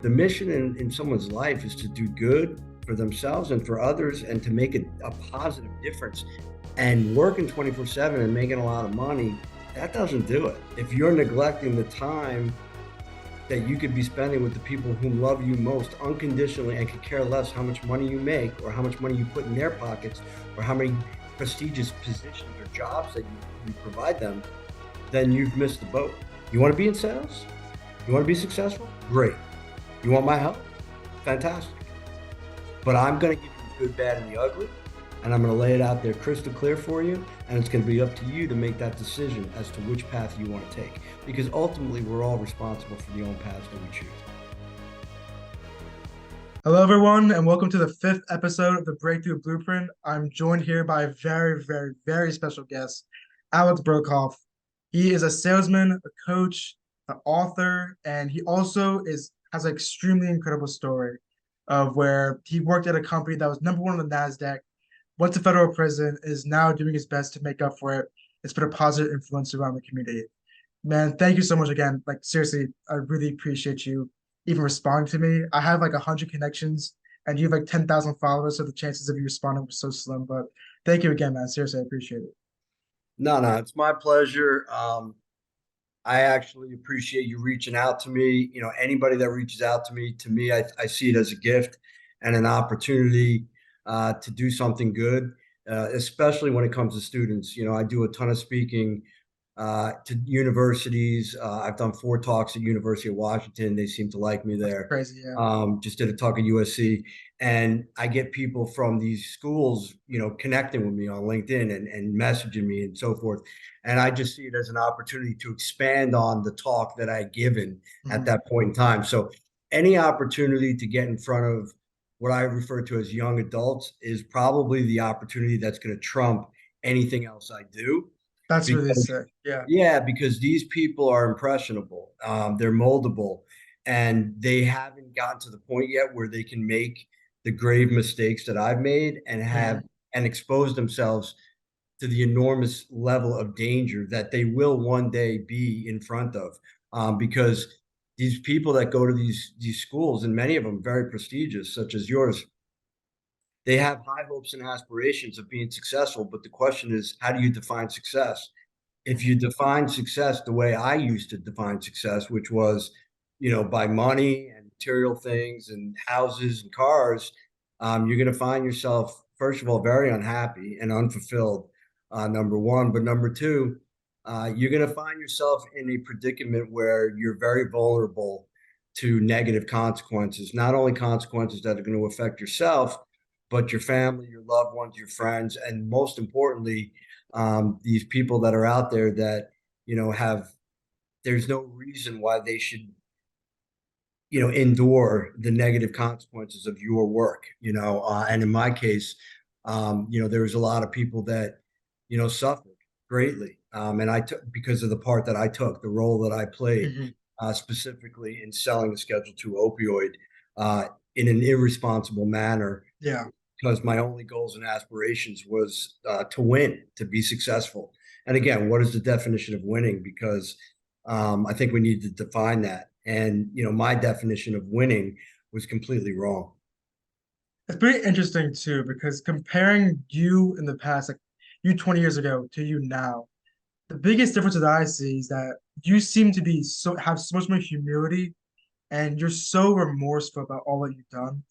The mission in someone's life is to do good for themselves and for others and to make a positive difference. And working 24/7 and making a lot of money, that doesn't do it. If you're neglecting the time that you could be spending with the people who love you most unconditionally and could care less how much money you make or how much money you put in their pockets or how many prestigious positions or jobs that you provide them, then you've missed the boat. You want to be in sales? You want to be successful? Great. You want my help? Fantastic. But I'm going to give you the good, bad, and the ugly, and I'm going to lay it out there crystal clear for you, and it's going to be up to you to make that decision as to which path you want to take, because ultimately we're all responsible for the own paths that we choose. Hello, everyone, and welcome to the 5th episode of the Breakthrough Blueprint. I'm joined here by a very, very, very special guest, Alec Burlakoff. He is a salesman, a coach, an author, and he also has an extremely incredible story of where he worked at a company that was #1 on the NASDAQ, went to federal prison, is now doing his best to make up for it. It's been a positive influence around the community. Man, thank you so much again. Like, seriously, I really appreciate you even responding to me. I have like 100 connections and you have like 10,000 followers, so the chances of you responding were so slim. But thank you again, man. Seriously, I appreciate it. No, it's my pleasure. I actually appreciate you reaching out to me. You know, anybody that reaches out to me, I see it as a gift and an opportunity to do something good, especially when it comes to students. You know, I do a ton of speaking to universities. I've done 4 talks at University of Washington. They seem to like me there. That's crazy, yeah. Just did a talk at USC, and I get people from these schools, you know, connecting with me on LinkedIn and messaging me and so forth. And I just see it as an opportunity to expand on the talk that I had given at that point in time. So any opportunity to get in front of what I refer to as young adults is probably the opportunity that's going to trump anything else I do. That's really Because sick. Yeah. yeah, because these people are impressionable. They're moldable, and they haven't gotten to the point yet where they can make the grave mistakes that I've made and have and expose themselves to the enormous level of danger that they will one day be in front of. Because these people that go to these schools, and many of them very prestigious, such as yours, they have high hopes and aspirations of being successful. But the question is, how do you define success? If you define success the way I used to define success, which was, you know, by money and material things and houses and cars, you're going to find yourself, first of all, very unhappy and unfulfilled, number one. But number two, you're going to find yourself in a predicament where you're very vulnerable to negative consequences, not only consequences that are going to affect yourself, but your family, your loved ones, your friends, and most importantly, these people that are out there that, you know, there's no reason why they should, you know, endure the negative consequences of your work, you know. And in my case, you know, there was a lot of people that, you know, suffered greatly. And I took, because of the part that I took, the role that I played, specifically in selling a Schedule II opioid in an irresponsible manner. Yeah. Because my only goals and aspirations was to win, to be successful. And again, what is the definition of winning? Because I think we need to define that. And, you know, my definition of winning was completely wrong. It's pretty interesting too, because comparing you in the past, like you 20 years ago to you now, the biggest difference that I see is that you seem to be have so much more humility and you're so remorseful about all that you've done,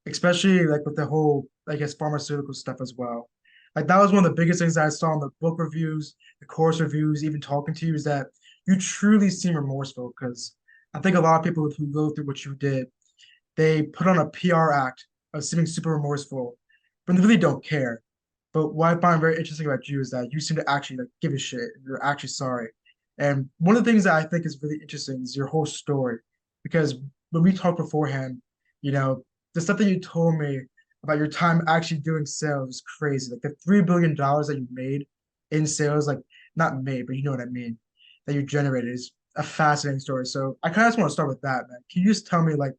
especially like with the whole, I guess, pharmaceutical stuff as well. Like that was one of the biggest things that I saw in the book reviews, the course reviews, even talking to you, is that you truly seem remorseful. Because I think a lot of people who go through what you did, they put on a PR act of seeming super remorseful, but they really don't care. But what I find very interesting about you is that you seem to actually like give a shit. You're actually sorry. And one of the things that I think is really interesting is your whole story. Because when we talked beforehand, you know, the stuff that you told me about your time actually doing sales is crazy. Like the $3 billion that you made in sales, like not made, but you know what I mean, that you generated is a fascinating story. So I kind of just want to start with that, man. Can you just tell me like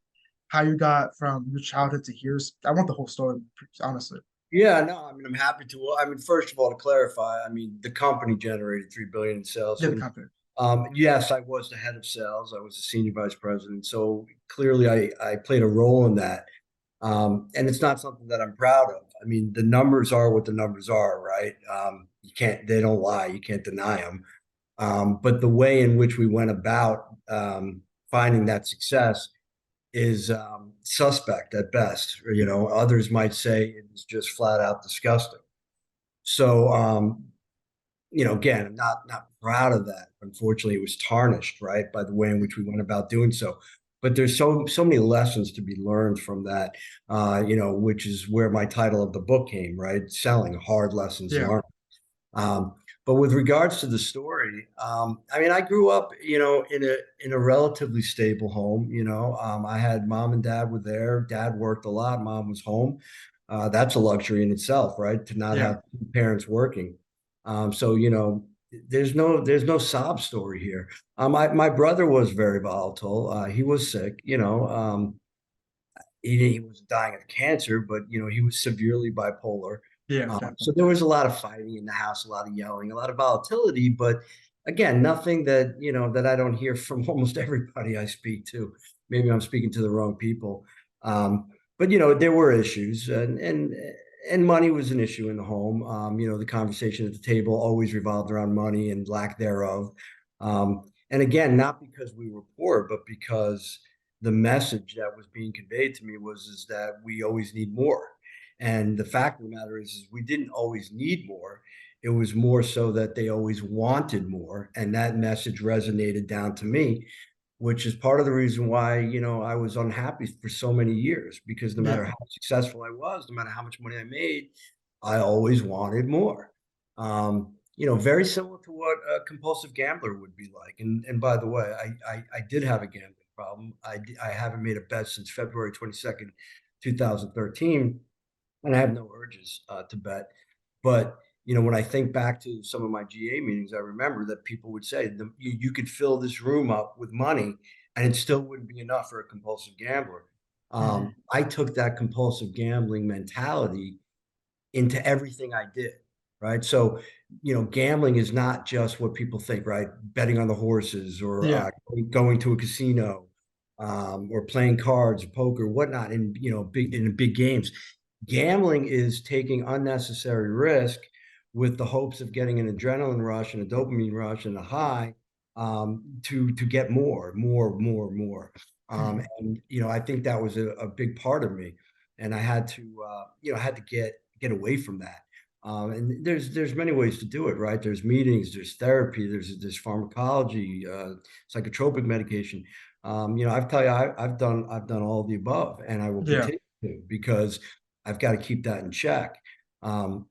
how you got from your childhood to here? I want the whole story, honestly. Yeah, no, I mean, I'm happy to. I mean, first of all, to clarify, I mean, the company generated $3 billion in sales. Yeah, the And company. Yes, I was the head of sales. I was the senior vice president. So clearly I played a role in that. And it's not something that I'm proud of. I mean, the numbers are what the numbers are, right? You can't, they don't lie. You can't deny them. But the way in which we went about finding that success is suspect at best. You know, others might say it was just flat out disgusting. So, you know, again, I'm not proud of that. Unfortunately, it was tarnished, right, by the way in which we went about doing so. But there's so many lessons to be learned from that, you know, which is where my title of the book came, right? Selling hard lessons Yeah. learned. Um, but with regards to the story, I mean, I grew up, you know, in a relatively stable home. You know, I had mom and dad were there. Dad worked a lot. Mom was home. That's a luxury in itself, right? To not Yeah. have two parents working. So, you know, there's no sob story here. My brother was very volatile. He was sick. You know, he was dying of cancer, but you know, he was severely bipolar. Yeah, So definitely. there was a lot of fighting in the house, a lot of yelling, a lot of volatility, but again, nothing that, you know, that I don't hear from almost everybody I speak to. Maybe I'm speaking to the wrong people. But you know, there were issues and money was an issue in the home. You know, the conversation at the table always revolved around money and lack thereof. And again, not because we were poor, but because the message that was being conveyed to me was is that we always need more. And the fact of the matter is we didn't always need more. It was more so that they always wanted more. And that message resonated down to me, which is part of the reason why, you know, I was unhappy for so many years because no matter Yeah. how successful I was, no matter how much money I made, I always wanted more. You know, very similar to what a compulsive gambler would be like. And by the way, I did have a gambling problem. I haven't made a bet since February 22nd, 2013, and I have no urges to bet. But you know, when I think back to some of my GA meetings, I remember that people would say you could fill this room up with money, and it still wouldn't be enough for a compulsive gambler. Mhm. I took that compulsive gambling mentality into everything I did, right? So, you know, gambling is not just what people think, right? Betting on the horses or Yeah. going to a casino or playing cards, poker, whatnot, in you know, big games. Gambling is taking unnecessary risk with the hopes of getting an adrenaline rush and a dopamine rush and a high to get more. Mhm. And you know, I think that was a big part of me, and I had to you know, I had to get away from that. And there's many ways to do it, right? There's meetings, there's therapy, there's pharmacology, psychotropic medication. You know, I've tell you, I've done all of the above, and I will Yeah. continue to because I've got to keep that in check. Um,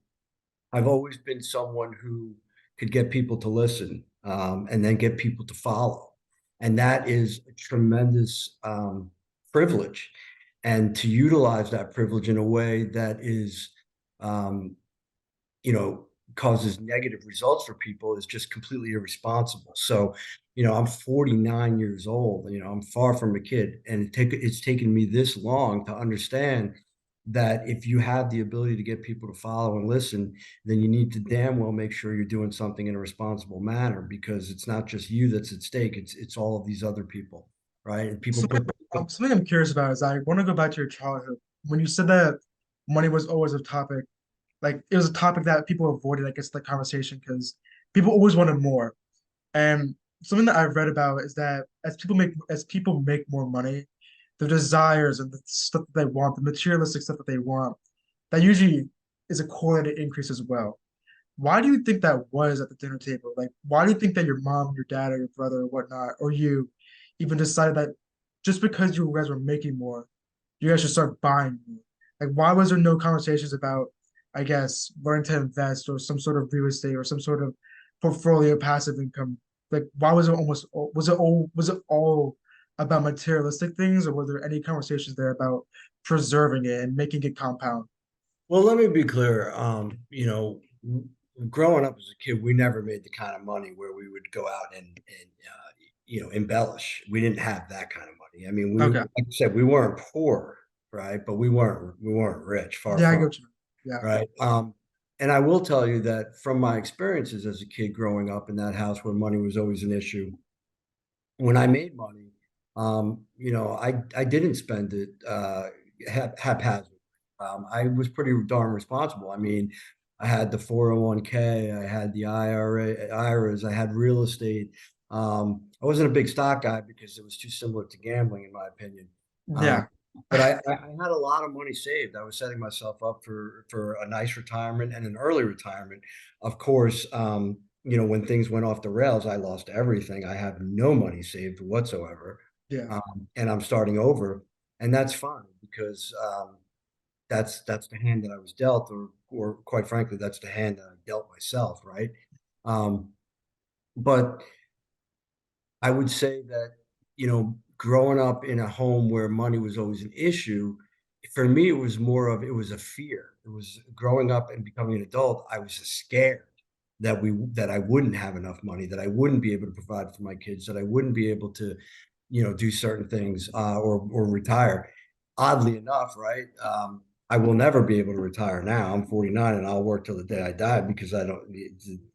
I've always been someone who could get people to listen and then get people to follow. And that is a tremendous privilege. And to utilize that privilege in a way that is, um, you know, causes negative results for people is just completely irresponsible. So, you know, I'm 49 years old, you know, I'm far from a kid. And it's taken me this long to understand that if you have the ability to get people to follow and listen, then you need to damn well make sure you're doing something in a responsible manner because it's not just you that's at stake. It's all of these other people, right? And people Something, put something I'm curious about is I want to go back to your childhood. When you said that money was always a topic, like it was a topic that people avoided, I guess, the conversation because people always wanted more. And something that I've read about is that as people make more money, the desires and the stuff that they want, the materialistic stuff that they want, that usually is a correlated increase as well. Why do you think that was at the dinner table? Like, why do you think that your mom, your dad, or your brother, or whatnot, or you even decided that just because you guys were making more, you guys should start buying more? Like, why was there no conversations about, I guess, learning to invest or some sort of real estate or some sort of portfolio passive income? Like, why was it was it all about materialistic things, or were there any conversations there about preserving it and making it compound? well, let me be clear. You know, growing up as a kid, we never made the kind of money where we would go out and you know, embellish. We didn't have that kind of money. I mean, Okay. like I said, we weren't poor, right? But we weren't rich, far Yeah, I from, get you. Yeah. right? And I will tell you that from my experiences as a kid growing up in that house where money was always an issue, when I made money, I didn't spend it haphazard. I was pretty darn responsible. I mean, I had the 401k, I had the IRAs, I had real estate. I wasn't a big stock guy because it was too similar to gambling, in my opinion. Um, Yeah. but I had a lot of money saved. I was setting myself up for a nice retirement and an early retirement. Of course, when things went off the rails, I lost everything. I have no money saved whatsoever. Yeah. And I'm starting over. And that's fine because that's the hand that I was dealt, or quite frankly, that's the hand that I dealt myself, right? Um, but I would say that, growing up in a home where money was always an issue, for me, it was a fear. It was growing up and becoming an adult, I was just scared that I wouldn't have enough money, that I wouldn't be able to provide for my kids, that I wouldn't be able to, do certain things or retire. Oddly enough, right? I will never be able to retire now. I'm 49 and I'll work till the day I die because I don't,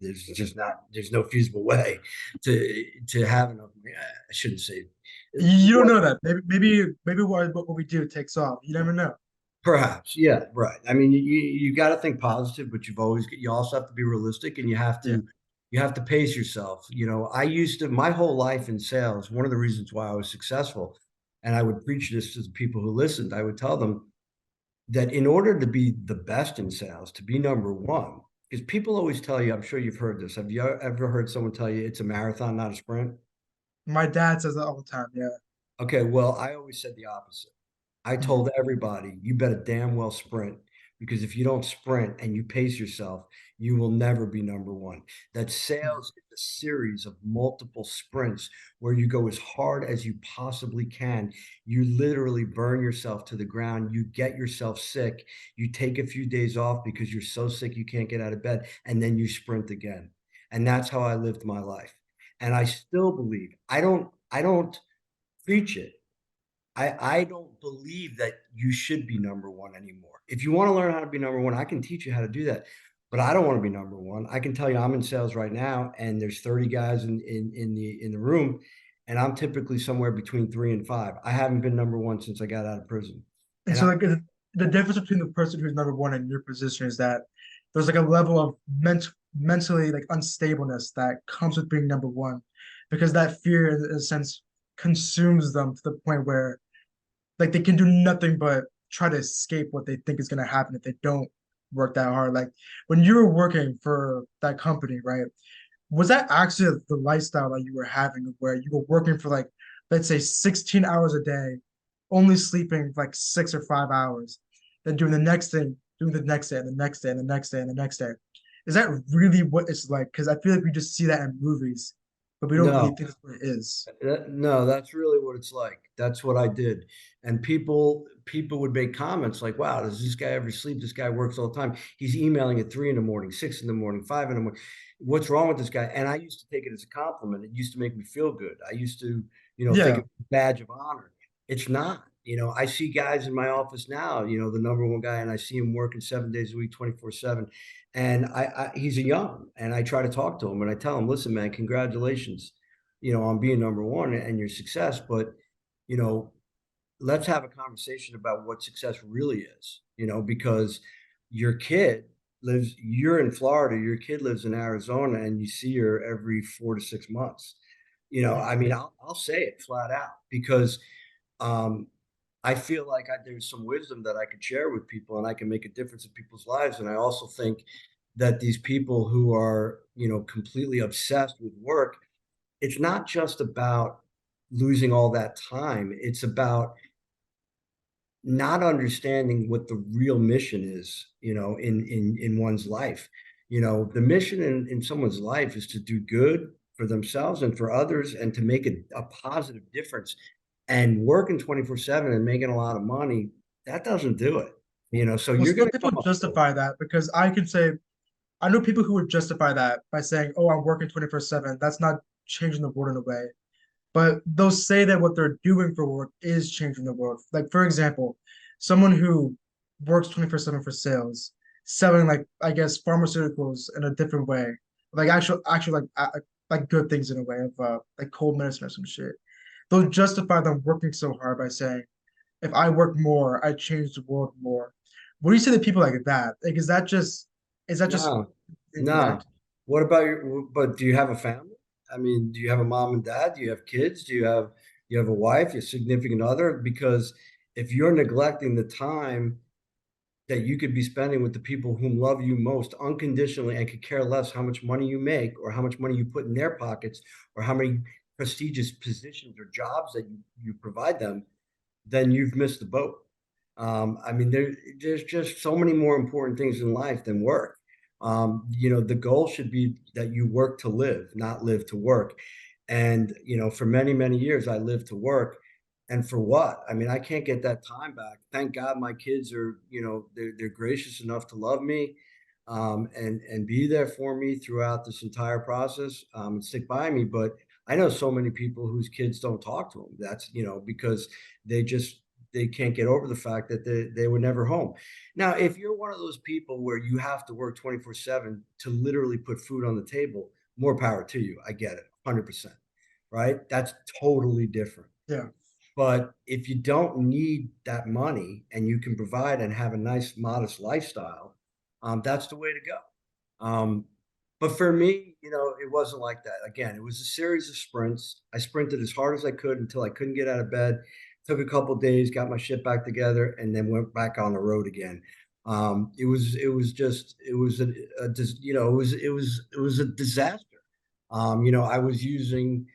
there's no feasible way to have enough. I shouldn't say You don't know that. Maybe what we do takes off. You never know. perhaps. Yeah, right. I mean, you got to think positive, but you also have to be realistic and Yeah. you have to pace yourself. I used to my whole life in sales, one of the reasons why I was successful, and I would preach this to the people who listened, I would tell them that in order to be the best in sales, to be number one, because people always tell you, I'm sure you've heard this. Have you ever heard someone tell you it's a marathon, not a sprint? My dad says that all the time. Yeah. Okay, well, I always said the opposite. I Mhm. told everybody, you better damn well sprint because if you don't sprint and you pace yourself, you will never be number one. That Mhm. sales is a series of multiple sprints where you go as hard as you possibly can. You literally burn yourself to the ground. You get yourself sick. You take a few days off because you're so sick you can't get out of bed, and then you sprint again. And that's how I lived my life. And I still believe I don't preach it. I don't believe that you should be number one anymore. If you want to learn how to be number one, I can teach you how to do that. But I don't want to be number one. I can tell you I'm in sales right now, and there's 30 guys in the room, and I'm typically somewhere between 3 and 5. I haven't been number one since I got out of prison. And And so, like, the difference between the person who's number one and your position is that there's like a level of mentally like unstableness that comes with being number one, because that fear, in a sense, consumes them to the point where like they can do nothing but try to escape what they think is going to happen if they don't work that hard. Like when you were working for that company, right? Was that actually the lifestyle that you were having where you were working for like, let's say 16 hours a day, only sleeping like 6 or 5 hours, then doing the next thing, doing the next day and the next day and the next day and the next day? Is that really what it's like? Because I feel like we just see that in movies, but we don't really no, think that's what it is. No, that's really what it's like. That's what I did. And people would make comments like, "Wow, does this guy ever sleep? This guy works all the time. He's emailing at 3 in the morning, 6 in the morning, 5 in the morning. What's wrong with this guy?" And I used to take it as a compliment. It used to make me feel good. I used to, think Yeah. of it as a badge of honor. It's not. I see guys in my office now, the number one guy, and I see him working 7 days a week, 24/7. And he's a young, and I try to talk to him and I tell him, listen, man, congratulations on being number one and your success. But, you know, let's have a conversation about what success really is, because your kid you're in Florida, your kid lives in Arizona, and you see her every 4 to 6 months. I Mhm. mean, I'll say it flat out because um, I feel like there's some wisdom that I could share with people and I can make a difference in people's lives. And I also think that these people who are, completely obsessed with work, it's not just about losing all that time. It's about not understanding what the real mission is, in one's life. The mission in someone's life is to do good for themselves and for others and to make a positive difference. And working 24/7 and making a lot of money, that doesn't do it. So Well, you're some going to people come up short. justify that because I can say I know people who would justify that by saying, "Oh, I'm working 24/7." That's not changing the world in a way. But they'll say that what they're doing for work is changing the world. Like for example, someone who works 24/7 for sales, selling like I guess pharmaceuticals in a different way, like actual like good things in a way of like cold medicine or some shit. They'll justify them working so hard by saying, if I work more, I change the world more. What do you say to people like that? Like, is that just No, no. incorrect? What about but do you have a family? I mean, do you have a mom and dad? Do you have kids? Do you have a wife, your significant other? Because if you're neglecting the time that you could be spending with the people whom love you most unconditionally and could care less how much money you make or how much money you put in their pockets or how many prestigious positions or jobs that you provide them, then you've missed the boat. I mean, there's just so many more important things in life than work. The goal should be that you work to live, not live to work. And, for many, many years, I lived to work. And for what? I mean, I can't get that time back. Thank God my kids are, they're gracious enough to love me and be there for me throughout this entire process and stick by me. But I know so many people whose kids don't talk to them. That's, because they just they can't get over the fact that they were never home. Now, if you're one of those people where you have to work 24/7 to literally put food on the table, more power to you. I get it, 100%. Right? That's totally different. Yeah. But if you don't need that money and you can provide and have a nice, modest lifestyle, that's the way to go. But for me, it wasn't like that. Again, it was a series of sprints. I sprinted as hard as I could until I couldn't get out of bed. Took a couple days, got my shit back together, and then went back on the road again. It was it was a disaster. I was using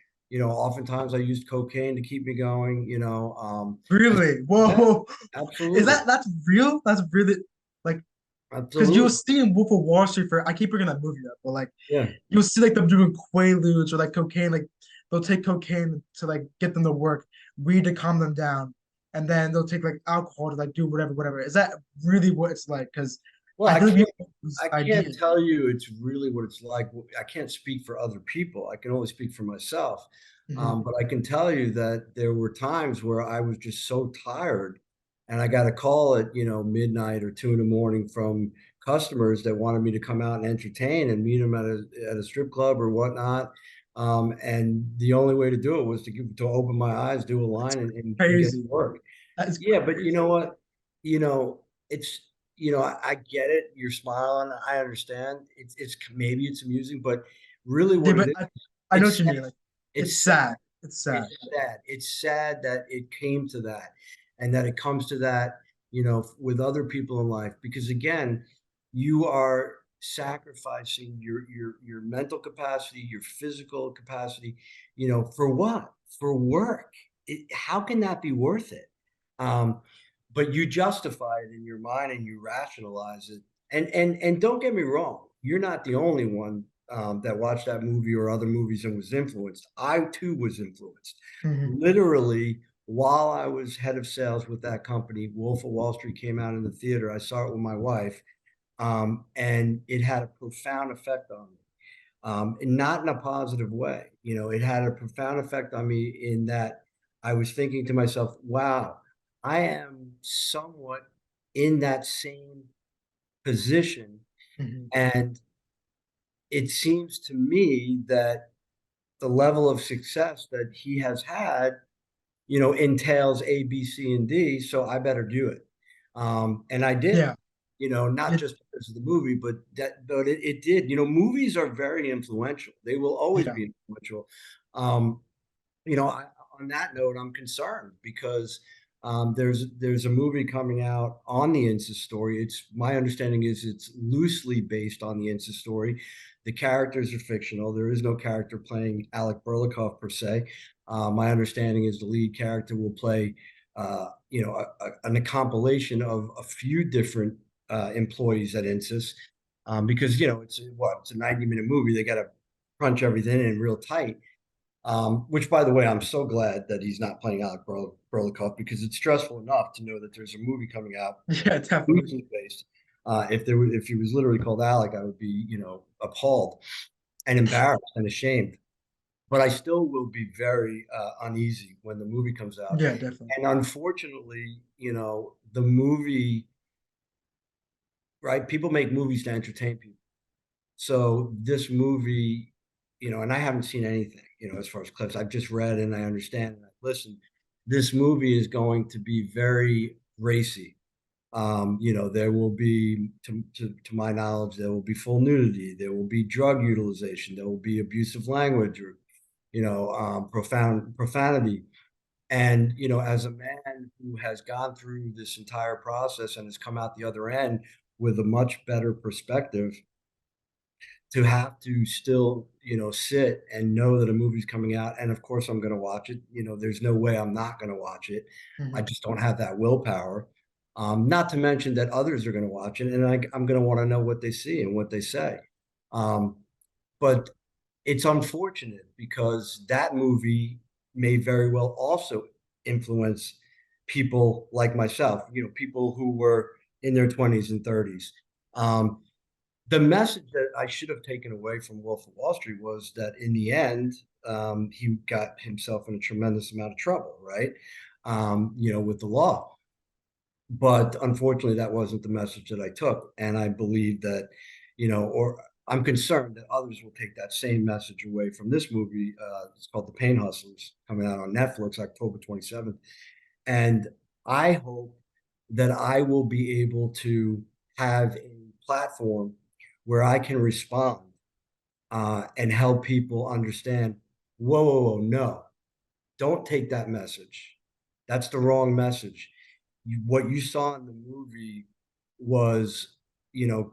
oftentimes I used cocaine to keep me going, I, Really? yeah, Whoa. Is absolutely. that's real? That's really like because you'll Absolutely. see in Wolf of Wall Street for I keep bringing that movie up, but like Yeah. you'll see like them doing quaaludes or like cocaine, like they'll take cocaine to like get them to work, weed to calm them down, and then they'll take like alcohol to like do whatever, whatever. Is that really what it's like? Because Well, I I feel like we can't have these I can't ideas. tell you it's really what it's like. I can't speak for other people. I can only speak for myself. Hmm. But I can tell you that there were times where I was just so tired and I got a call at, midnight or 2 in the morning from customers that wanted me to come out and entertain and meet them at a strip club or whatnot. And the only way to do it was to open my eyes, do a That's line and get to crazy. work. That is Yeah, but you crazy. know what? It's I get it. You're smiling. I understand. It's maybe it's amusing, but really Yeah, what it but is, I know it's what you sad. mean. Like It's it's sad. sad. It's sad. It's sad. It's sad that it came to that, and that it comes to that, with other people in life. Because again, you are sacrificing your mental capacity, your physical capacity, for what? For work. How can that be worth it? Um, but you justify it in your mind and you rationalize it. And don't get me wrong, you're not the only one that watched that movie or other movies and was influenced. I too was influenced. Hmm. Literally, while I was head of sales with that company, Wolf of Wall Street came out in the theater. I saw it with my wife, and it had a profound effect on me. And not in a positive way. It had a profound effect on me in that I was thinking to myself, wow, I am somewhat in that same position. Hmm. And it seems to me that the level of success that he has had, entails A, B, C, and D. So I better do it. And I did, Yeah. not Yeah. just because of the movie, but it did. Movies are very influential. They will always Yeah. be influential. Um, on that note, I'm concerned because there's a movie coming out on the Insys story. It's my understanding is it's loosely based on the Insys story. The characters are fictional. There is no character playing Alec Burlakoff per se. My understanding is the lead character will play, a compilation of a few different employees at Insys, because it's a 90-minute movie. They got to crunch everything in real tight. Which, by the way, I'm so glad that he's not playing Alec Burlakoff because it's stressful enough to know that there's a movie coming out Yeah, definitely. loosely based. If he was literally called Alec, I would be, appalled and embarrassed and ashamed. But I still will be very uneasy when the movie comes out. Yeah, definitely. And unfortunately, the movie right? People make movies to entertain people. So this movie, and I haven't seen anything, as far as clips. I've just read and I understand and I've listened. This movie is going to be very racy. There will be, to my knowledge, there will be full nudity, there will be drug utilization, there will be abusive language or, profanity. And, as a man who has gone through this entire process and has come out the other end with a much better perspective, to have to still, sit and know that a movie's coming out, and of course I'm going to watch it. There's no way I'm not going to watch it. I Mhm. just don't have that willpower. Not to mention that others are going to watch it, and I'm going to want to know what they see and what they say. Um, but it's unfortunate because that movie may very well also influence people like myself, people who were in their 20s and 30s. Um, the message that I should have taken away from Wolf of Wall Street was that in the end, he got himself in a tremendous amount of trouble, right? With the law. But unfortunately, that wasn't the message that I took. And I believe that, or I'm concerned that others will take that same message away from this movie. It's called The Pain Hustlers, coming out on Netflix October 27th. And I hope that I will be able to have a platform where I can respond and help people understand, whoa, whoa, whoa, no, don't take that message. That's the wrong message. What you saw in the movie was,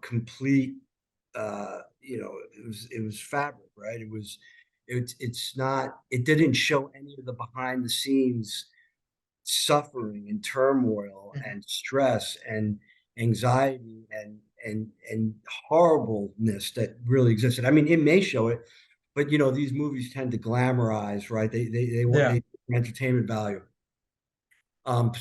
complete, it was fabric, right? It's not, it didn't show any of the behind the scenes suffering and turmoil Mhm. and stress and anxiety and horribleness that really existed. I mean, it may show it, but these movies tend to glamorize, right? They want Yeah, they entertainment value.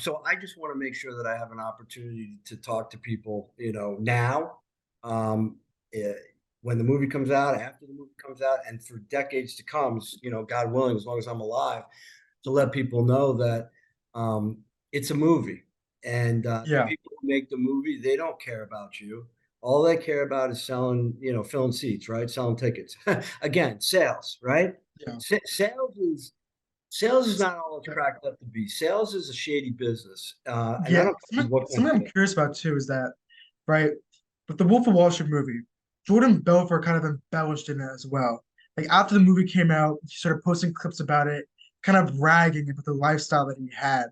So I just want to make sure that I have an opportunity to talk to people, now, um, eh, when the movie comes out, after the movie comes out, and for decades to come, God willing, as long as I'm alive, to let people know that um, it's a movie, and the yeah, people who make the movie, they don't care about you. All they care about is selling, filling seats, right? Selling tickets. Again, sales, right? yeah. Sales is not all it's cracked up to be. Sales is a shady business, and I Yeah, don't care what kind something of I'm sale. curious about too is that, right, with the Wolf of Wall Street movie, Jordan Belfort kind of embellished in it as well. Like after the movie came out, he started posting clips about it, kind of bragging about the lifestyle that he had,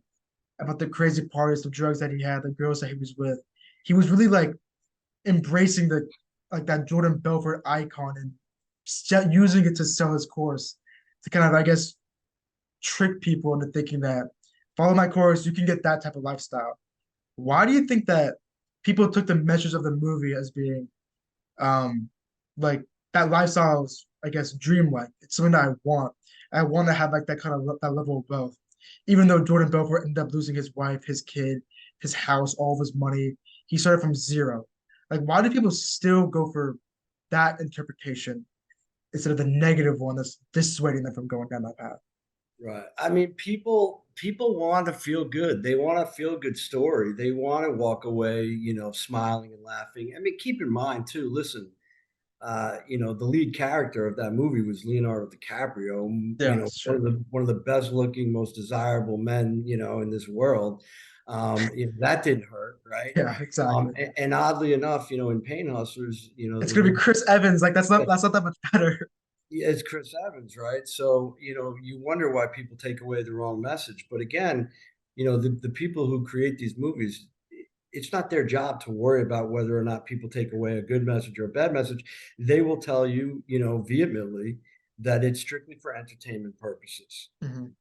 about the crazy parties, the drugs that he had, the girls that he was with. He was really like embracing the like that Jordan Belfort icon and using it to sell his course to kind of, I guess, trick people into thinking that follow my course, you can get that type of lifestyle. Why do you think that people took the measures of the movie as being um like that lifestyle's, I guess, dreamlike? It's something that I want. I want to have like that kind of that level of wealth. Even though Jordan Belfort ended up losing his wife, his kid, his house, all of his money, he started from zero. Like, why do people still go for that interpretation instead of the negative one that's dissuading them from going down that path? Right. I mean, people want to feel good. They want a feel good story. They want to walk away, smiling and laughing. I mean, keep in mind too. Listen, the lead character of that movie was Leonardo DiCaprio. Yeah, it's One of true. the best looking, most desirable men, in this world. That didn't hurt, right? Yeah, exactly. And oddly enough, in Pain Hustlers, It's the gonna be lead, Chris Evans. Like that's not that much better. yeah, it's Chris Evans, right? So, you wonder why people take away the wrong message. But again, the people who create these movies, it's not their job to worry about whether or not people take away a good message or a bad message. They will tell you, vehemently that it's strictly for entertainment purposes. Mhm.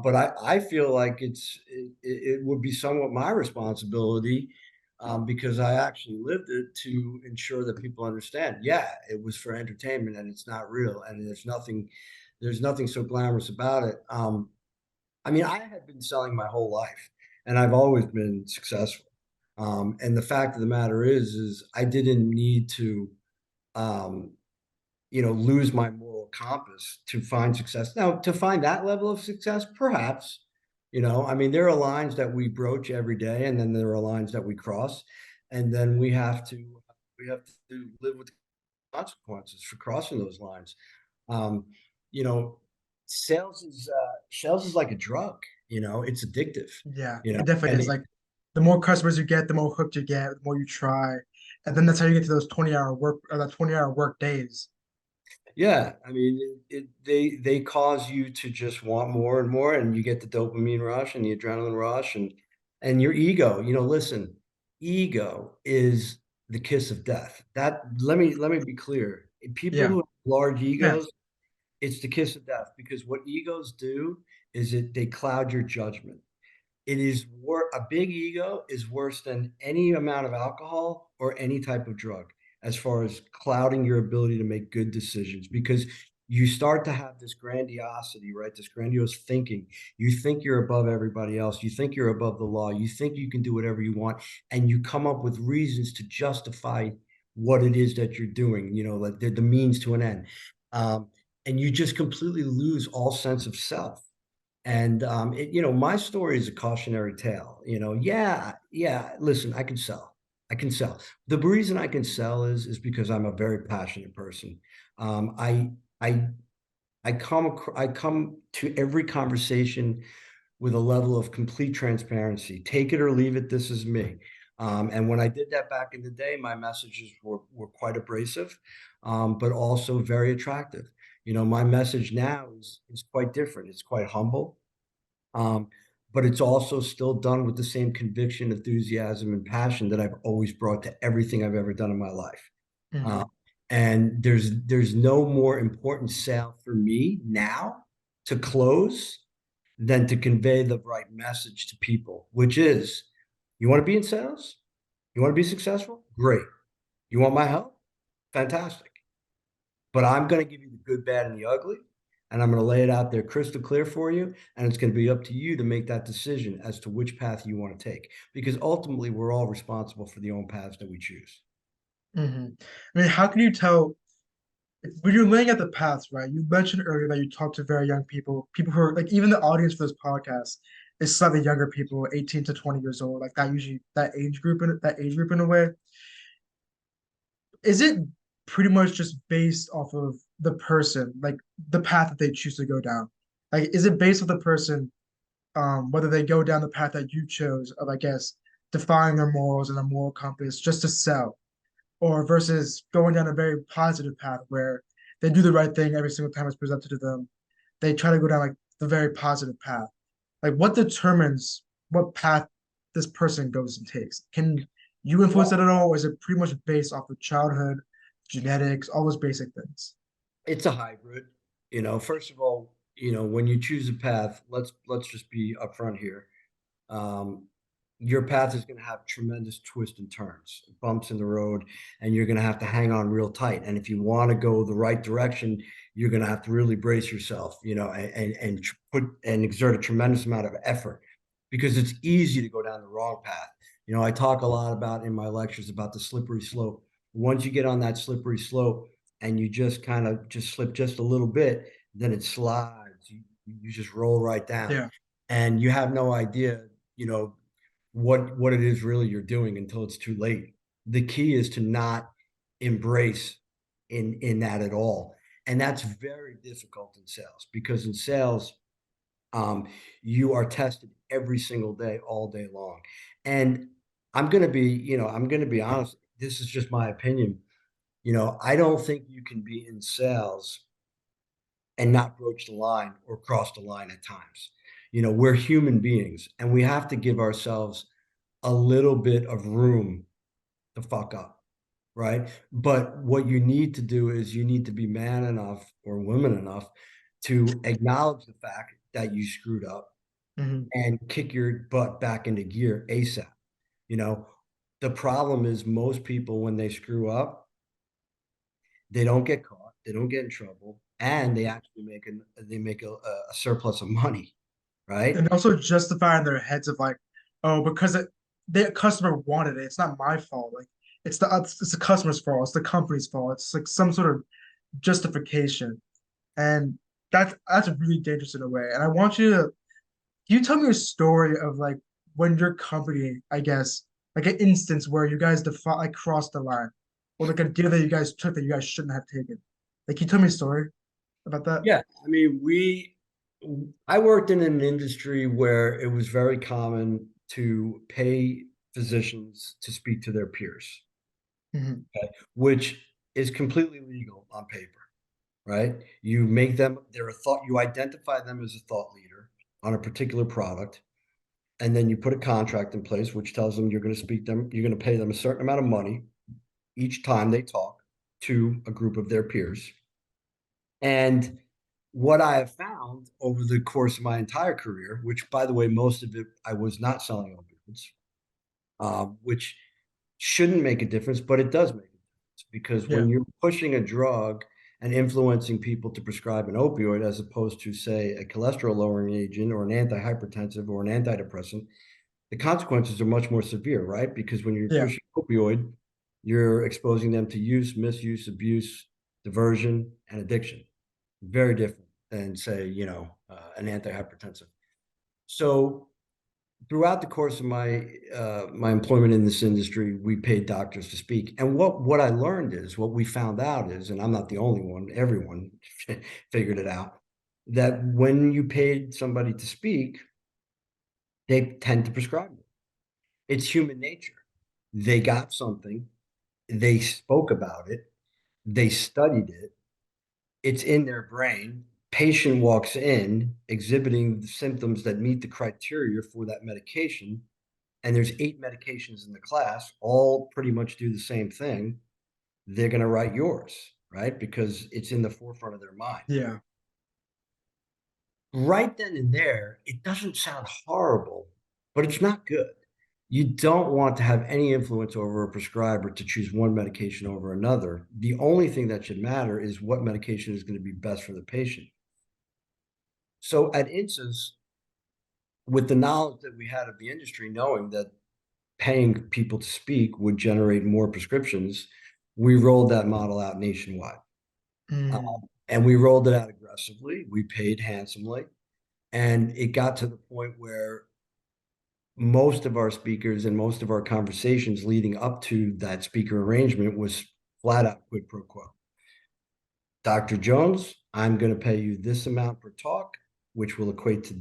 But I feel like it would be somewhat my responsibility, because I actually lived it, to ensure that people understand, yeah, it was for entertainment and it's not real, and there's nothing so glamorous about it. I mean, I had been selling my whole life and I've always been successful. And the fact of the matter is I didn't need to, um, lose my moral compass to find success. Now, to find that level of success, perhaps, I mean, there are lines that we broach every day and then there are lines that we cross. and then we have to live with the consequences for crossing those lines. Um, you know, sales is like a drug. It's addictive. Yeah, You know, it definitely and is. Like the more customers you get, the more hooked you get, the more you try. And then that's how you get to those 20-hour work or that 20-hour work days. yeah, I mean, they cause you to just want more and more, and you get the dopamine rush and the adrenaline rush, and your ego. Listen, ego is the kiss of death. That let me be clear. People Yeah. who have large Yeah. egos, it's the kiss of death because what egos do is they cloud your judgment. A big ego is worse than any amount of alcohol or any type of drug as far as clouding your ability to make good decisions because you start to have this grandiosity, right? This grandiose thinking. You think you're above everybody else. You think you're above the law. You think you can do whatever you want. And you come up with reasons to justify what it is that you're doing, like the means to an end. Um, and you just completely lose all sense of self. And my story is a cautionary tale. Yeah, yeah. Listen, I can sell. I can sell. The reason I can sell is because I'm a very passionate person. I I I come to every conversation with a level of complete transparency. Take it or leave it. This is me. And when I did that back in the day, my messages were quite abrasive, but also very attractive. My message now is quite different. It's quite humble, um, but it's also still done with the same conviction, enthusiasm, and passion that I've always brought to everything I've ever done in my life. Uh, Hmm. and there's no more important sale for me now to close than to convey the right message to people, which is, you want to be in sales? You want to be successful? Great. You want my help? Fantastic. But I'm going to give you the good, bad, and the ugly. And I'm going to lay it out there crystal clear for you. And it's going to be up to you to make that decision as to which path you want to take. Because ultimately, we're all responsible for the own paths that we choose. Hmm. I mean, how can you tell when you're laying out the paths, right? You mentioned earlier that you talk to very young people, people who are like even the audience for this podcast is slightly younger people, 18 to 20 years old, like that usually that age group in a way. Is it pretty much just based off of the person, like the path that they choose to go down? Like, is it based on the person, whether they go down the path that you chose of, I guess, defining their morals and a moral compass just to sell, or versus going down a very positive path where they do the right thing every single time it's presented to them. They try to go down like the very positive path. Like what determines what path this person goes and takes? Can you influence that Well, at all, or is it pretty much based off of childhood, genetics, all those basic things? it's a hybrid. First of all, when you choose a path, let's just be upfront here. Um, your path is going to have tremendous twists and turns, bumps in the road, and you're going to have to hang on real tight. And if you want to go the right direction, you're going to have to really brace yourself, and put and exert a tremendous amount of effort because it's easy to go down the wrong path. I talk a lot about in my lectures about the slippery slope. Once you get on that slippery slope and you just kind of just slip just a little bit, then it slides. You just roll right down, Yeah. and you have no idea, you know, what it is really you're doing until it's too late. The key is to not embrace in that at all. And that's very difficult in sales because in sales, you are tested every single day, all day long. And I'm going to be honest. This is just my opinion. I don't think you can be in sales and not broach the line or cross the line at times. We're human beings and we have to give ourselves a little bit of room to fuck up, right? But what you need to do is you need to be man enough or woman enough to acknowledge the fact that you screwed up Hmm. and kick your butt back into gear ASAP. You know, the problem is most people when they screw up, they don't get caught, they don't get in trouble, and they actually make a surplus of money, right? And also justify in their heads of like, oh, because the customer wanted it. It's not my fault. Like it's the customer's fault. It's the company's fault. It's like some sort of justification, and that's really dangerous in a way. And I want you to, can you tell me a story of like when your company, I guess, like an instance where you guys crossed the line, or like a deal that you guys took that you guys shouldn't have taken. Like, can you tell me a story about that? Yeah, I mean, I worked in an industry where it was very common to pay physicians to speak to their peers, Hmm. which is completely legal on paper, right? You make them, they're a thought, you identify them as a thought leader on a particular product, and then you put a contract in place which tells them you're going to pay them a certain amount of money each time they talk to a group of their peers. And what I have found over the course of my entire career, which by the way, most of it I was not selling opioids, which shouldn't make a difference, but it does make a difference because Yeah, when you're pushing a drug and influencing people to prescribe an opioid as opposed to, say, a cholesterol lowering agent or an antihypertensive or an antidepressant, the consequences are much more severe, right? Because when you're yeah, pushing opioid, you're exposing them to use, misuse, abuse, diversion, and addiction. Very different than, say, an antihypertensive. So throughout the course of my employment in this industry, we paid doctors to speak. And what I learned is, what we found out is, and I'm not the only one, everyone figured it out, that when you paid somebody to speak, they tend to prescribe it. It's human nature. They got something, they spoke about it, they studied it, it's in their brain. Patient walks in exhibiting the symptoms that meet the criteria for that medication, and there's 8 medications in the class, all pretty much do the same thing. They're going to write yours, right? Because it's in the forefront of their mind. yeah. Right then and there, it doesn't sound horrible, but it's not good. You don't want to have any influence over a prescriber to choose one medication over another. The only thing that should matter is what medication is going to be best for the patient. So at Insys, with the knowledge that we had of the industry, knowing that paying people to speak would generate more prescriptions, we rolled that model out nationwide. Mm, And we rolled it out aggressively. We paid handsomely. And it got to the point where most of our speakers and most of our conversations leading up to that speaker arrangement was flat out quid pro quo. Dr. Jones, I'm going to pay you this amount per talk, which will equate to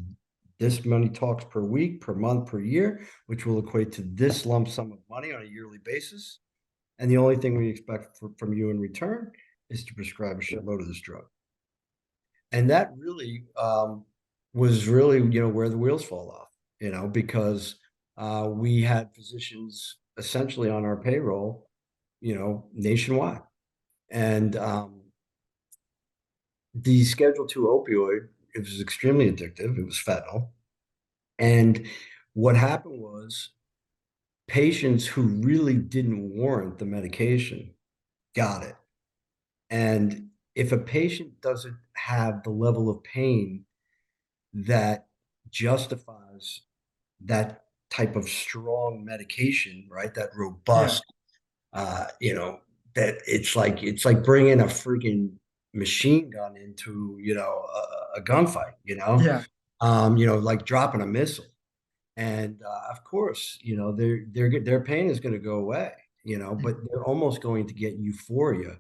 this many talks per week, per month, per year, which will equate to this lump sum of money on a yearly basis. And the only thing we expect from you in return is to prescribe a shitload of this drug. And that really was really, where the wheels fall off, because we had physicians essentially on our payroll, nationwide. And the Schedule II opioid, it was extremely addictive. It was fentanyl. And what happened was patients who really didn't warrant the medication got it. And if a patient doesn't have the level of pain that justifies that type of strong medication, right? That yeah, robust, uh, you know, that it's like bringing a freaking machine gun into, a gunfight, yeah. like dropping a missile. And of course, their pain is going to go away, but Mhm. they're almost going to get euphoria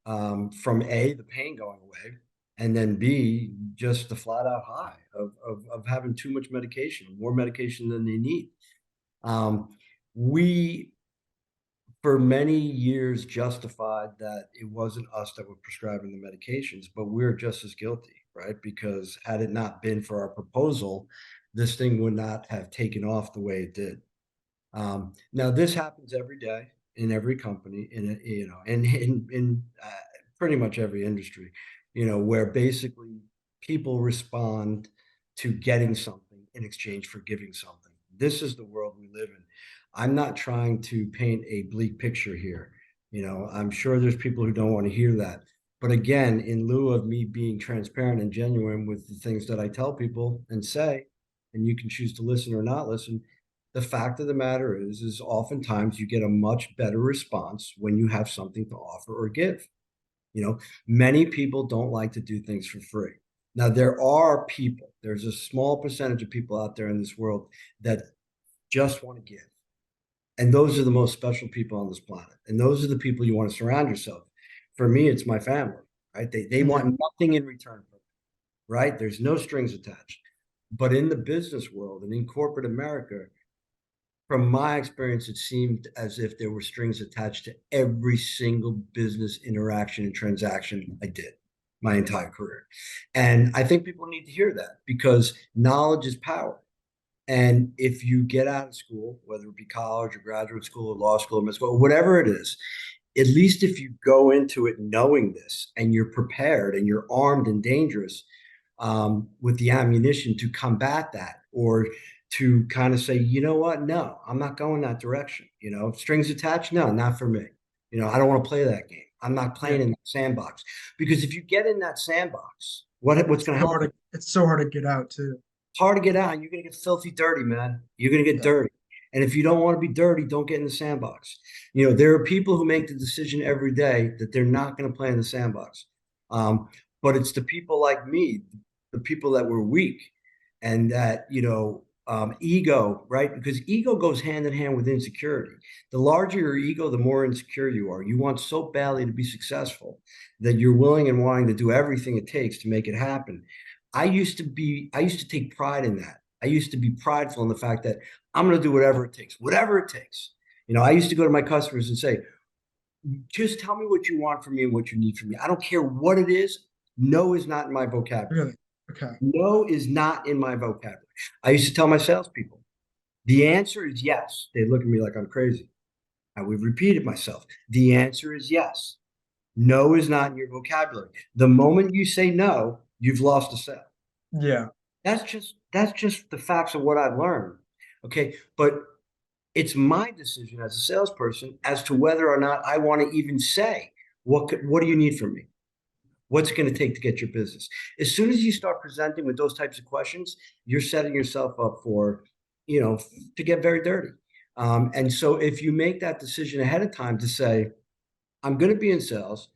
from A, the pain going away, and then B, just the flat out high of having too much medication, more medication than they need. Um, we, for many years, justified that it wasn't us that were prescribing the medications, but we're just as guilty, right? Because had it not been for our proposal, this thing would not have taken off the way it did. Now this happens every day in every company, in pretty much every industry, where basically people respond to getting something in exchange for giving something. This is the world we live in. I'm not trying to paint a bleak picture here. I'm sure there's people who don't want to hear that. But again, in lieu of me being transparent and genuine with the things that I tell people and say, and you can choose to listen or not listen, the fact of the matter is oftentimes you get a much better response when you have something to offer or give. Many people don't like to do things for free. Now, there's a small percentage of people out there in this world that just want to give. And those are the most special people on this planet. And those are the people you want to surround yourself. For me, it's my family, right? They Yeah. want nothing in return from me, right? There's no strings attached. But in the business world and in corporate America, from my experience, it seemed as if there were strings attached to every single business interaction and transaction I did my entire career. And I think people need to hear that because knowledge is power. And if you get out of school, whether it be college or graduate school or law school or med school, or whatever it is, at least if you go into it knowing this and you're prepared and you're armed and dangerous with the ammunition to combat that or to kind of say, you know what? No, I'm not going that direction. You know, strings attached? No, not for me. You know, I don't want to play that game. I'm not Yeah. playing in that sandbox because if you get in that sandbox, what's It's going to so happen? hard to, it's so hard to get out too. It's hard to get out. You're going to get filthy dirty, man. You're going to get Yeah. dirty. And if you don't want to be dirty, don't get in the sandbox. You know, there are people who make the decision every day that they're not going to play in the sandbox. Um, but it's the people like me, the people that were weak and that, ego, right? Because ego goes hand in hand with insecurity. The larger your ego, the more insecure you are. You want so badly to be successful that you're willing and wanting to do everything it takes to make it happen. I used to take pride in that. I used to be prideful in the fact that I'm going to do whatever it takes, whatever it takes. You know, I used to go to my customers and say, just tell me what you want from me and what you need from me. I don't care what it is. No is not in my vocabulary. Really? Okay. No is not in my vocabulary. I used to tell my salespeople, the answer is yes. They look at me like I'm crazy. I would repeat it myself. The answer is yes. No is not in your vocabulary. The moment you say no, you've lost a sale. Yeah. That's just the facts of what I've learned. Okay. But it's my decision as a salesperson as to whether or not I want to even say, what do you need from me? What's it going to take to get your business? As soon as you start presenting with those types of questions, you're setting yourself up for, to get very dirty. And so if you make that decision ahead of time to say, I'm going to be in sales,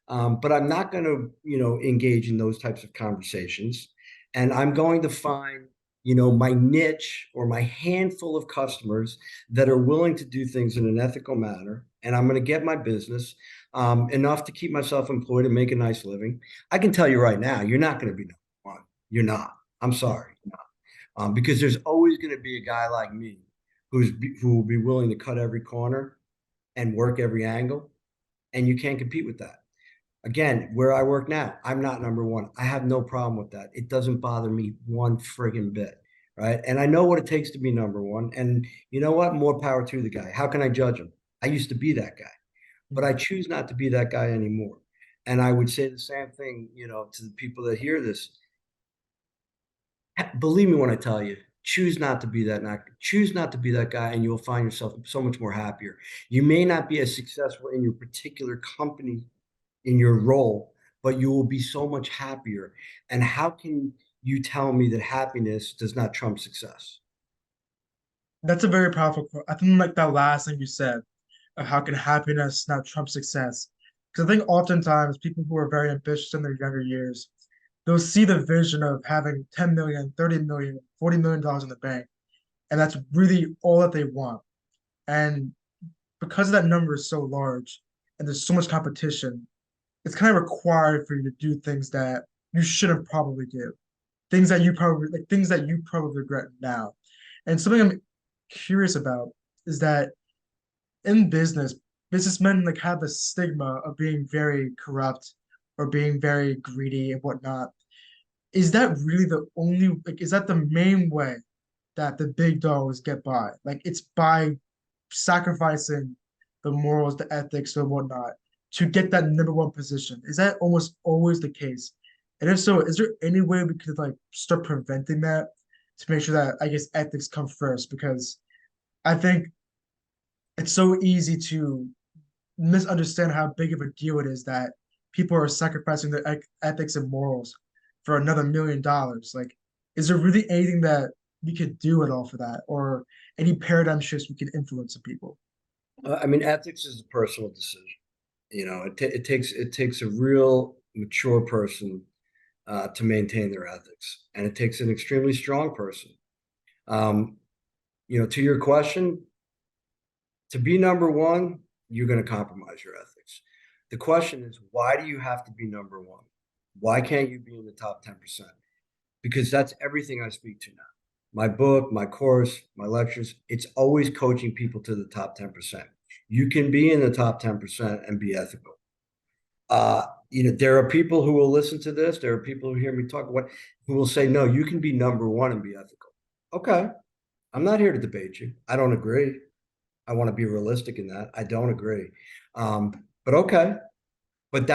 but I'm not going to, engage in those types of conversations. And I'm going to find, my niche or my handful of customers that are willing to do things in an ethical manner. And I'm going to get my business enough to keep myself employed and make a nice living. I can tell you right now, you're not going to be number one. You're not. I'm sorry. You're not. Because there's always going to be a guy like me who will be willing to cut every corner and work every angle and you can't compete with that. Again, where I work now, I'm not number one. I have no problem with that. It doesn't bother me one friggin' bit, right? And I know what it takes to be number one. And you know what? More power to the guy. How can I judge him? I used to be that guy, but I Yeah. choose not to be that guy anymore. And I would say the same thing, to the people that hear this. Believe me when I tell you, choose not to be that guy, and you'll find yourself so much more happier. You may not be as successful in your particular company in your role, but you will be so much happier. And how can you tell me that happiness does not trump success? That's a very powerful quote. I think like that last thing you said of how can happiness not trump success? Because I think oftentimes people who are very ambitious in their younger years, they'll see the vision of having 10 million, 30 million, $40 million in the bank. And that's really all that they want. And because that number is so large and there's so much competition, it's kind of required for you to do things that you shouldn't probably do. Things that you probably regret now. And something I'm curious about is that in business, businessmen like have the stigma of being very corrupt or being very greedy and whatnot. Is that really the only like is that the main way that the big dogs get by? Like it's by sacrificing the morals, the ethics, and whatnot to get that number one position. Is that almost always the case? And if so, is there any way we could like start preventing that to make sure that I guess ethics come first? Because I think it's so easy to misunderstand how big of a deal it is that people are sacrificing their ethics and morals for another $1 million. Like, is there really anything that we could do at all for that, or any paradigm shifts we could influence in people? I mean, ethics is a personal decision. It takes a real mature person to maintain their ethics, and it takes an extremely strong person. Um, to your question, To be number one, you're going to compromise your ethics. The question is, why do you have to be number one? Why can't you be in the top 10%? Because that's everything I speak to now. My book, my course, my lectures, it's always coaching people to the top 10%. You can be in the top 10% and be ethical. There are people who will listen to this. There are people who hear me talk about who will say, no, you can be number one and be ethical. Okay. I'm not here to debate you. I don't agree. I want to be realistic in that. I don't agree. But okay. But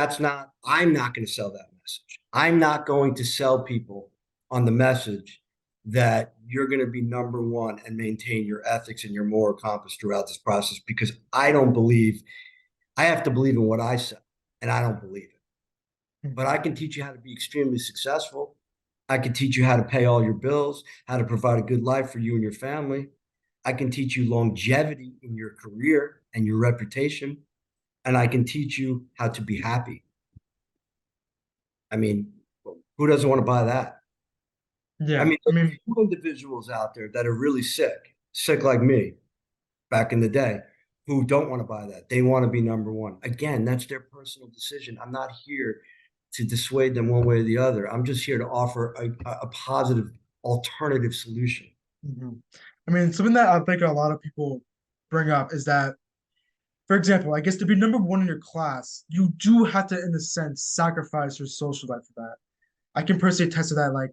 I'm not going to sell that message. I'm not going to sell people on the message that you're going to be number one and maintain your ethics and your moral compass throughout this process because I have to believe in what I say, and I don't believe it. But I can teach you how to be extremely successful. I can teach you how to pay all your bills, how to provide a good life for you and your family. I can teach you longevity in your career and your reputation, and I can teach you how to be happy. I mean, who doesn't want to buy that? I Yeah, mean, I there's a mean, few individuals out there that are really sick like me back in the day, who don't want to buy that. They want to be number one. Again, that's their personal decision. I'm not here to dissuade them one way or the other. I'm just here to offer a positive alternative solution. mhm. I mean, something that I think a lot of people bring up is that, for example, I guess to be number one in your class, you do have to, in a sense, sacrifice your social life for that. I can personally attest to that. Like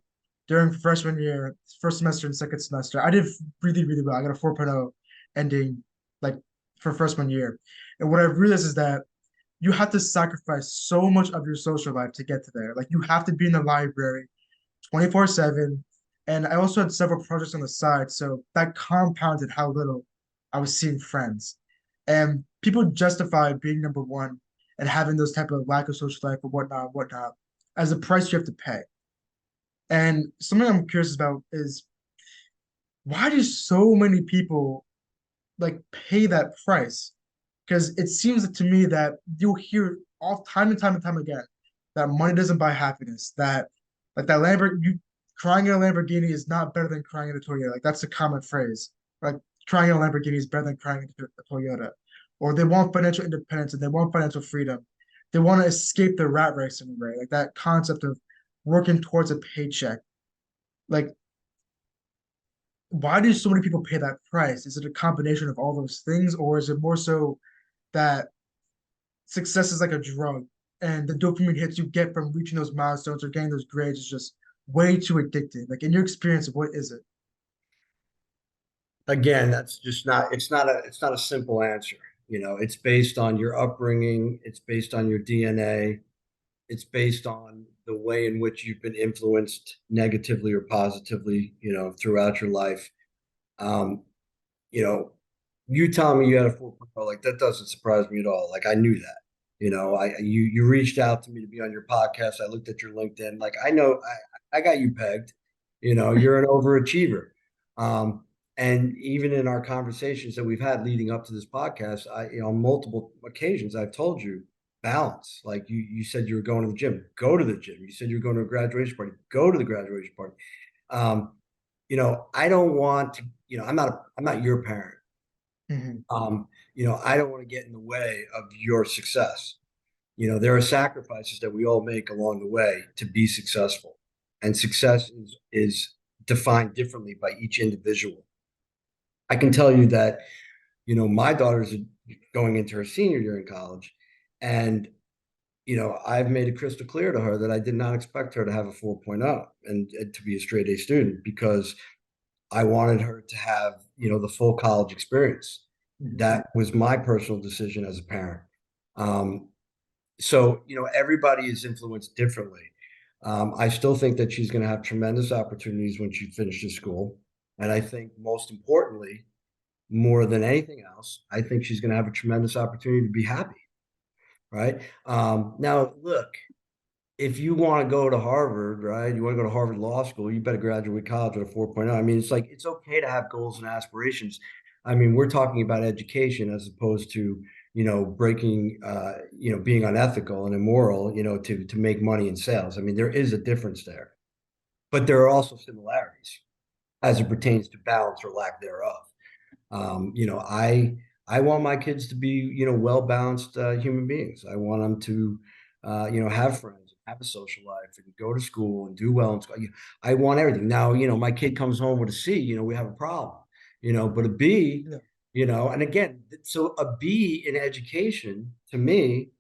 during freshman year, first semester and second semester, I did really, really well. I got a 4.0 ending like for freshman year. And what I realized is that you have to sacrifice so much of your social life to get to there. Like you have to be in the library 24/7. And I also had several projects on the side. So that compounded how little I was seeing friends. And people justify being number one and having those type of lack of social life or whatnot, as a price you have to pay. And something I'm curious about is why do so many people like pay that price? Because it seems to me that you'll hear all time and time and time again that money doesn't buy happiness. That like that Lamborghini, crying in a Lamborghini is not better than crying in a Toyota. Like that's a common phrase. Like crying in a Lamborghini is better than crying in a Toyota. Or they want financial independence and they want financial freedom. They want to escape the rat race in a way. Like that concept of working towards a paycheck. Like why do so many people pay that price? Is it a combination of all those things, or is it more so that success is like a drug and the dopamine hits you get from reaching those milestones or getting those grades is just way too addictive? Like in your experience, what is it? Again, that's just not, it's not a simple answer. It's based on your upbringing, it's based on your DNA, it's based on the way in which you've been influenced negatively or positively, throughout your life. Um, you know, you tell me you had a 4.0, like that doesn't surprise me at all. Like I knew that. You reached out to me to be on your podcast. I looked at your LinkedIn. Like I know I got you pegged. You're an overachiever. And even in our conversations that we've had leading up to this podcast, on multiple occasions I've told you balance. Like you said you were going to the gym, go to the gym. You said you were going to a graduation party, go to the graduation party. Um, I don't want to, I'm not your parent. Mhm. I don't want to get in the way of your success. There are sacrifices that we all make along the way to be successful. And success is defined differently by each individual. I can tell you that, my daughter's going into her senior year in college. And, I've made it crystal clear to her that I did not expect her to have a 4.0 and to be a straight A student because I wanted her to have, the full college experience. Mhm. That was my personal decision as a parent. Um, so, everybody is influenced differently. I still think that she's going to have tremendous opportunities when she finishes school. And I think most importantly, more than anything else, I think she's going to have a tremendous opportunity to be happy. Right. Now, look, if you want to go to Harvard, right, you want to go to Harvard Law School, you better graduate college with a 4.0. I mean, it's like, it's okay to have goals and aspirations. I mean, we're talking about education as opposed to, breaking, being unethical and immoral, to make money in sales. I mean, there is a difference there, but there are also similarities as it pertains to balance or lack thereof. I I want my kids to be, well-balanced human beings. I want them to, have friends, have a social life, and go to school and do well in school. I want everything. Now, my kid comes home with a C, we have a problem, but a B, Yeah. and again, so a B in education to me,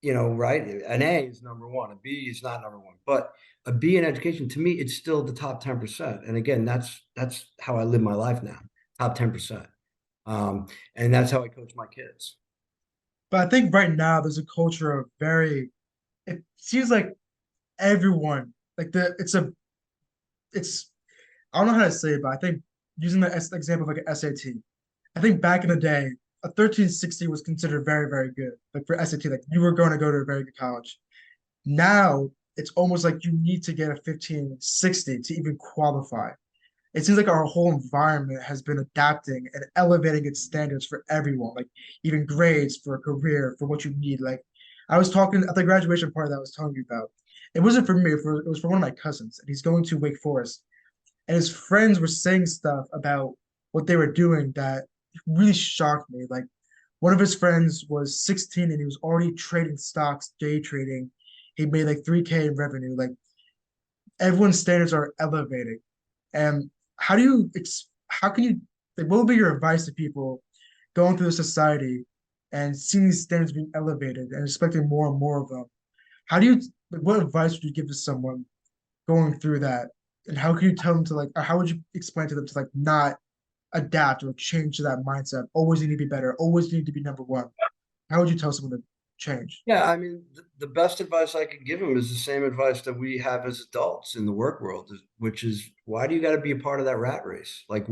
right? An A is number one, a B is not number one, but a B in education to me, it's still the top 10%. And again, that's how I live my life now, top 10%. And that's how I coach my kids. But I think right now there's a culture of very, it seems like everyone, like it's, I don't know how to say it, but I think using the example of like an SAT, I think back in the day, a 1360 was considered very, very good. Like for SAT, like you were going to go to a very good college. Now it's almost like you need to get a 1560 to even qualify. It seems like our whole environment has been adapting and elevating its standards for everyone, like even grades for a career, for what you need. Like I was talking at the graduation party that I was telling you about. It wasn't for me, it was for one of my cousins, and he's going to Wake Forest. And his friends were saying stuff about what they were doing that really shocked me. Like one of his friends was 16 and he was already trading stocks, day trading. He made like 3K in revenue. Like everyone's standards are elevating. And how can you, like, what would be your advice to people going through the society and seeing these standards being elevated and expecting more and more of them? How do you, like, what advice would you give to someone going through that? And how can you tell them to like, or how would you explain to them to like not adapt or change to that mindset? Always need to be better, always need to be number one. How would you tell someone to change? Yeah, I mean, the best advice I could give them is the same advice that we have as adults in the work world, which is why do you got to be a part of that rat race? Like,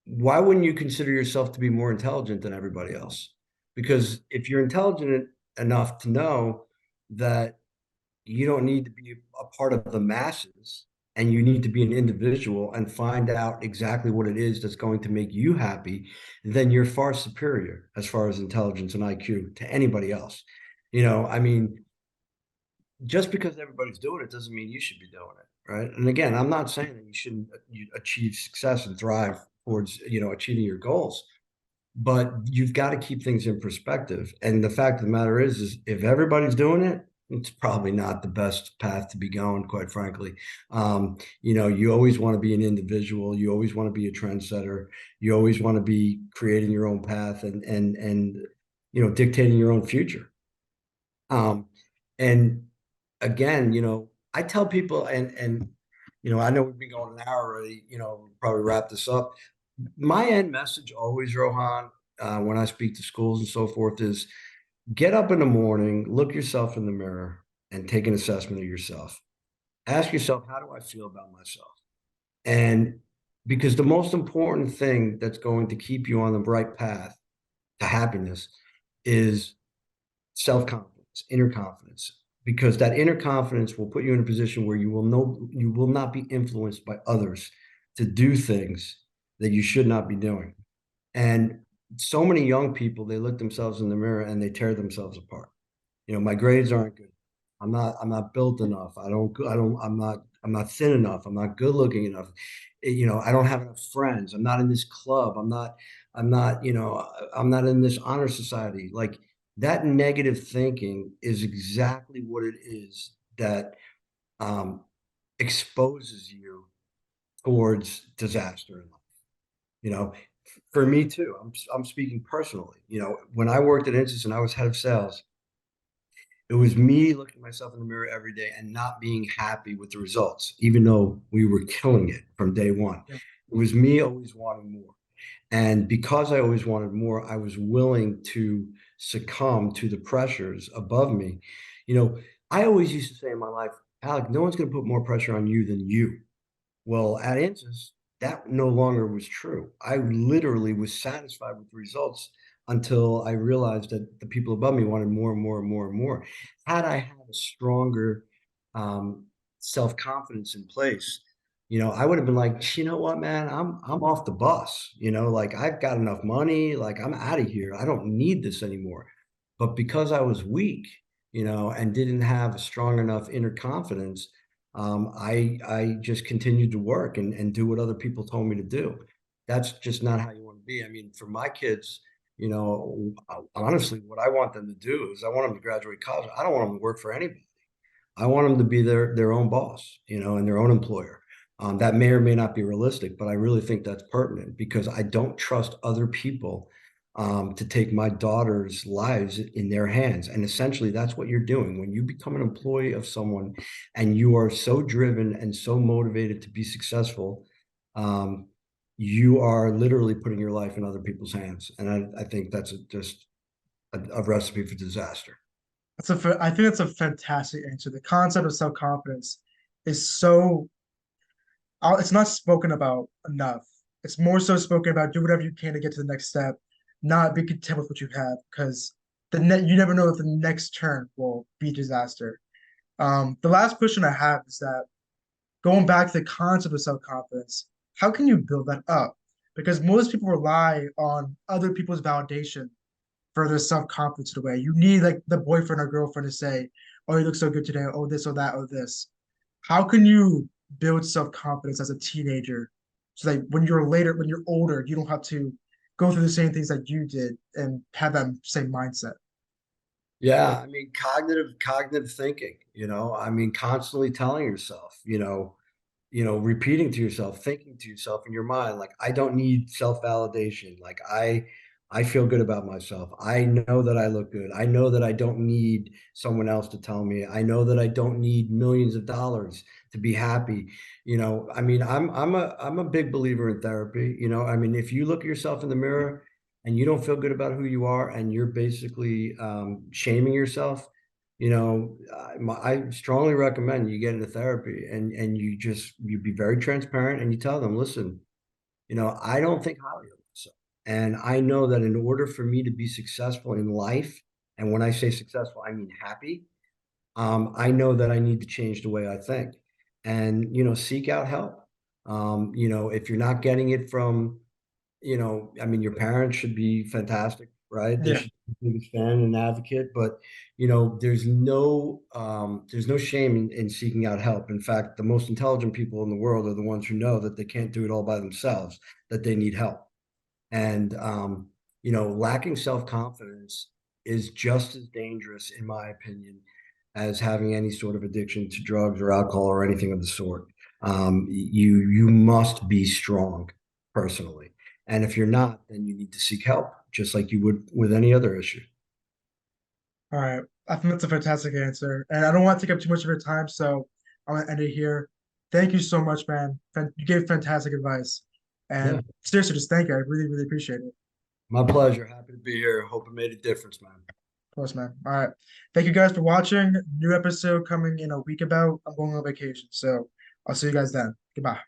why wouldn't you consider yourself to be more intelligent than everybody else? Because if you're intelligent enough to know that you don't need to be a part of the masses and you need to be an individual and find out exactly what it is that's going to make you happy, then you're far superior as far as intelligence and IQ to anybody else. I mean, just because everybody's doing it doesn't mean you should be doing it, right? And again, I'm not saying that you shouldn't achieve success and thrive towards, achieving your goals, but you've got to keep things in perspective. And the fact of the matter is if everybody's doing it, it's probably not the best path to be going, quite frankly. You always want to be an individual. You always want to be a trendsetter. You always want to be creating your own path and dictating your own future. And again, I tell people, I know we've been going an hour already. Probably wrap this up. My end message always, Rohan, when I speak to schools and so forth, is get up in the morning, look yourself in the mirror, and take an assessment of yourself. Ask yourself, how do I feel about myself? And because the most important thing that's going to keep you on the right path to happiness is self-confidence, inner confidence, because that inner confidence will put you in a position where you will not be influenced by others to do things that you should not be doing. And so many young people, they look themselves in the mirror and they tear themselves apart. My grades aren't good. I'm not built enough. I'm not thin enough. I'm not good looking enough. I don't have enough friends. I'm not in this club. I'm not in this honor society. Like that negative thinking is exactly what it is that um, exposes you towards disaster in life. You know, for me too. I'm speaking personally. When I worked at Insys and I was head of sales, it was me looking myself in the mirror every day and not being happy with the results, even though we were killing it from day one. Yeah. It was me always wanting more. And because I always wanted more, I was willing to succumb to the pressures above me. I always used to say in my life, Alec, no one's going to put more pressure on you than you. Well, at Insys, that no longer was true. I literally was satisfied with the results until I realized that the people above me wanted more and more and more and more. Had I had a stronger um, self-confidence in place, I would have been like, you know what, man, I'm off the bus. Like I've got enough money, like I'm out of here. I don't need this anymore. But because I was weak, and didn't have a strong enough inner confidence, I just continued to work and do what other people told me to do. That's just not how you want to to be. I mean, for my kids, honestly, what I want them to do is I want them to graduate college. I don't want them to work for anybody. I want them to be their own boss, and their own employer. That may or may not be realistic, but I really think that's pertinent because I don't trust other people to take my daughter's lives in their hands. And essentially, that's what you're doing when you become an employee of someone and you are so driven and so motivated to be successful. You are literally putting your life in other people's hands. And I think that's just a recipe for disaster. I think that's a fantastic answer. The concept of self-confidence is so it's not spoken about enough. It's more so spoken about do whatever you can to get to the next step, not be content with what you have, because you never know if the next turn will be disaster. The last question I have is that going back to the concept of self-confidence, how can you build that up? Because most people rely on other people's validation for their self-confidence in a way. You need like the boyfriend or girlfriend to say, "Oh, you look so good today. Oh, this or that or this." How can you build self-confidence as a teenager so that when you're older, you don't have to go through the same things that you did and have that same mindset? Yeah, I mean, cognitive thinking, I mean, constantly telling yourself, repeating to yourself, thinking to yourself in your mind, like, I don't need self-validation. Like I feel good about myself. I know that I look good. I know that I don't need someone else to tell me. I know that I don't need millions of dollars to be happy. I mean, I'm a big believer in therapy. I mean, if you look at yourself in the mirror and you don't feel good about who you are and you're basically shaming yourself, I strongly recommend you get into therapy and you be very transparent and you tell them, listen, I don't think highly of myself. And I know that in order for me to be successful in life, and when I say successful, I mean happy, I know that I need to change the way I think and, seek out help. If you're not getting it from, I mean, your parents should be fantastic, right? They Yeah. should be the biggest fan and advocate, but there's no shame in seeking out help. In fact, the most intelligent people in the world are the ones who know that they can't do it all by themselves, that they need help. And lacking self-confidence is just as dangerous, in my opinion, as having any sort of addiction to drugs or alcohol or anything of the sort. You must be strong personally. And if you're not, then you need to seek help, just like you would with any other issue. All right. I think that's a fantastic answer. And I don't want to take up too much of your time, so I'm gonna end it here. Thank you so much, man. You gave fantastic advice. Yeah, And seriously, just thank you. I really, really appreciate it. my pleasure. Happy to be here. Hope it made a difference, man. Of course, man. All right. Thank you guys for watching. New episode coming in a week about. I'm going on vacation. So I'll see you guys then. Goodbye.